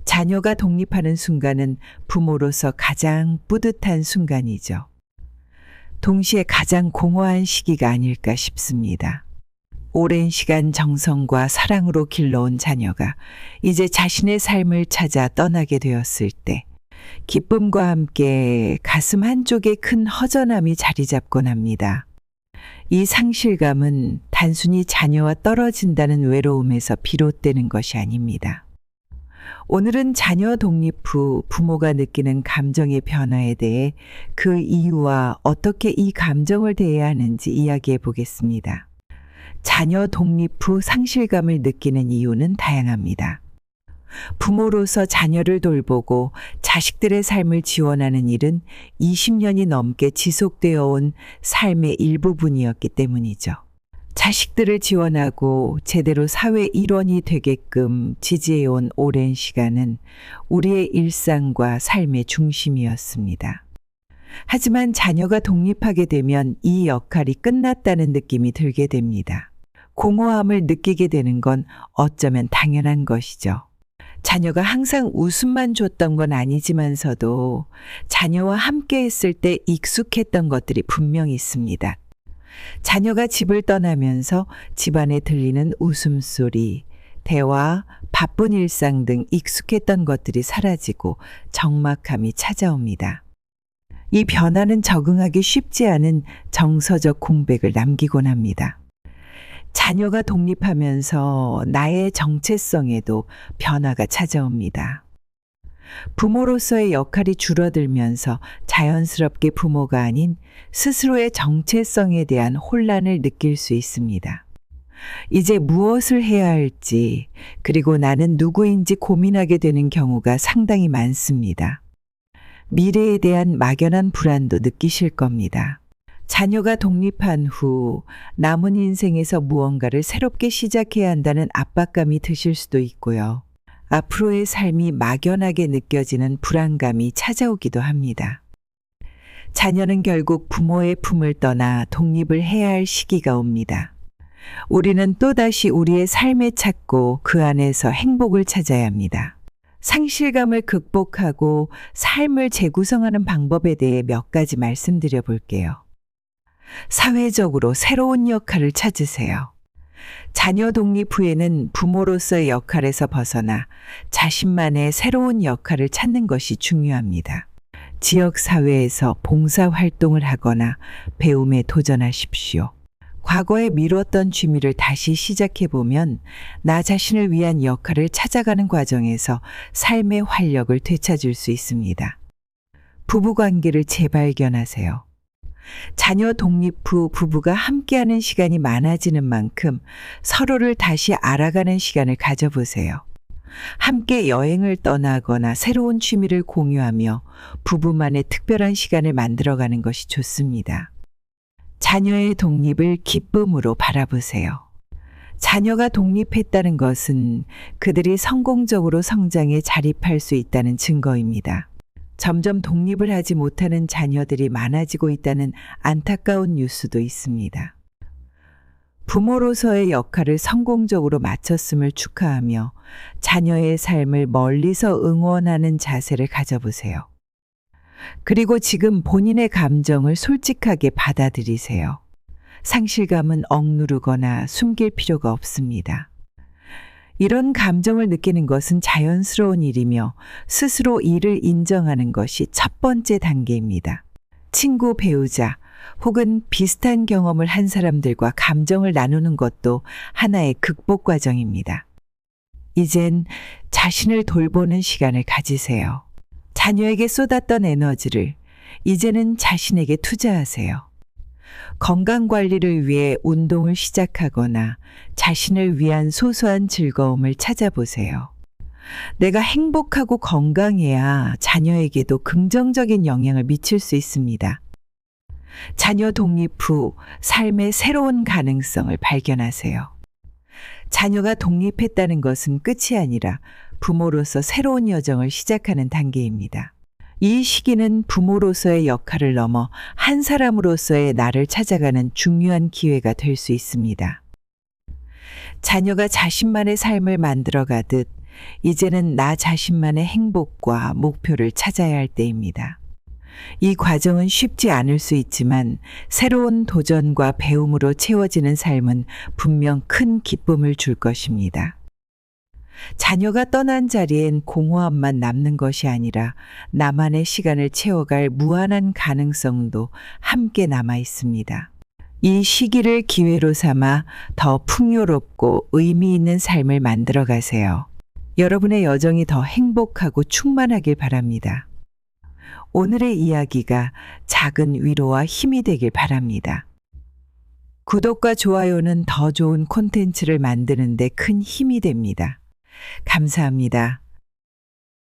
자녀가 독립하는 순간은 부모로서 가장 뿌듯한 순간이죠. 동시에 가장 공허한 시기가 아닐까 싶습니다. 오랜 시간 정성과 사랑으로 길러온 자녀가 이제 자신의 삶을 찾아 떠나게 되었을 때 기쁨과 함께 가슴 한쪽에 큰 허전함이 자리 잡곤 합니다. 이 상실감은 단순히 자녀와 떨어진다는 외로움에서 비롯되는 것이 아닙니다. 오늘은 자녀 독립 후 부모가 느끼는 감정의 변화에 대해 그 이유와 어떻게 이 감정을 대해야 하는지 이야기해 보겠습니다. 자녀 독립 후 상실감을 느끼는 이유는 다양합니다. 부모로서 자녀를 돌보고 자식들의 삶을 지원하는 일은 20년이 넘게 지속되어 온 삶의 일부분이었기 때문이죠. 자식들을 지원하고 제대로 사회 일원이 되게끔 지지해온 오랜 시간은 우리의 일상과 삶의 중심이었습니다. 하지만 자녀가 독립하게 되면 이 역할이 끝났다는 느낌이 들게 됩니다. 공허함을 느끼게 되는 건 어쩌면 당연한 것이죠. 자녀가 항상 웃음만 줬던 건 아니지만서도 자녀와 함께 했을 때 익숙했던 것들이 분명히 있습니다. 자녀가 집을 떠나면서 집안에 들리는 웃음소리, 대화, 바쁜 일상 등 익숙했던 것들이 사라지고 적막함이 찾아옵니다. 이 변화는 적응하기 쉽지 않은 정서적 공백을 남기곤 합니다. 자녀가 독립하면서 나의 정체성에도 변화가 찾아옵니다. 부모로서의 역할이 줄어들면서 자연스럽게 부모가 아닌 스스로의 정체성에 대한 혼란을 느낄 수 있습니다. 이제 무엇을 해야 할지, 그리고 나는 누구인지 고민하게 되는 경우가 상당히 많습니다. 미래에 대한 막연한 불안도 느끼실 겁니다. 자녀가 독립한 후 남은 인생에서 무언가를 새롭게 시작해야 한다는 압박감이 드실 수도 있고요. 앞으로의 삶이 막연하게 느껴지는 불안감이 찾아오기도 합니다. 자녀는 결국 부모의 품을 떠나 독립을 해야 할 시기가 옵니다. 우리는 또다시 우리의 삶에 찾고 그 안에서 행복을 찾아야 합니다. 상실감을 극복하고 삶을 재구성하는 방법에 대해 몇 가지 말씀드려 볼게요. 사회적으로 새로운 역할을 찾으세요. 자녀 독립 후에는 부모로서의 역할에서 벗어나 자신만의 새로운 역할을 찾는 것이 중요합니다. 지역사회에서 봉사활동을 하거나 배움에 도전하십시오. 과거에 미뤘던 취미를 다시 시작해보면 나 자신을 위한 역할을 찾아가는 과정에서 삶의 활력을 되찾을 수 있습니다. 부부관계를 재발견하세요. 자녀 독립 후 부부가 함께하는 시간이 많아지는 만큼 서로를 다시 알아가는 시간을 가져보세요. 함께 여행을 떠나거나 새로운 취미를 공유하며 부부만의 특별한 시간을 만들어가는 것이 좋습니다. 자녀의 독립을 기쁨으로 바라보세요. 자녀가 독립했다는 것은 그들이 성공적으로 성장에 자립할 수 있다는 증거입니다. 점점 독립을 하지 못하는 자녀들이 많아지고 있다는 안타까운 뉴스도 있습니다. 부모로서의 역할을 성공적으로 마쳤음을 축하하며 자녀의 삶을 멀리서 응원하는 자세를 가져보세요. 그리고 지금 본인의 감정을 솔직하게 받아들이세요. 상실감은 억누르거나 숨길 필요가 없습니다. 이런 감정을 느끼는 것은 자연스러운 일이며 스스로 이를 인정하는 것이 첫 번째 단계입니다. 친구, 배우자 혹은 비슷한 경험을 한 사람들과 감정을 나누는 것도 하나의 극복 과정입니다. 이젠 자신을 돌보는 시간을 가지세요. 자녀에게 쏟았던 에너지를 이제는 자신에게 투자하세요. 건강관리를 위해 운동을 시작하거나 자신을 위한 소소한 즐거움을 찾아보세요. 내가 행복하고 건강해야 자녀에게도 긍정적인 영향을 미칠 수 있습니다. 자녀 독립 후 삶의 새로운 가능성을 발견하세요. 자녀가 독립했다는 것은 끝이 아니라 부모로서 새로운 여정을 시작하는 단계입니다. 이 시기는 부모로서의 역할을 넘어 한 사람으로서의 나를 찾아가는 중요한 기회가 될 수 있습니다. 자녀가 자신만의 삶을 만들어가듯 이제는 나 자신만의 행복과 목표를 찾아야 할 때입니다. 이 과정은 쉽지 않을 수 있지만 새로운 도전과 배움으로 채워지는 삶은 분명 큰 기쁨을 줄 것입니다. 자녀가 떠난 자리엔 공허함만 남는 것이 아니라 나만의 시간을 채워갈 무한한 가능성도 함께 남아 있습니다. 이 시기를 기회로 삼아 더 풍요롭고 의미 있는 삶을 만들어 가세요. 여러분의 여정이 더 행복하고 충만하길 바랍니다. 오늘의 이야기가 작은 위로와 힘이 되길 바랍니다. 구독과 좋아요는 더 좋은 콘텐츠를 만드는 데 큰 힘이 됩니다. 감사합니다.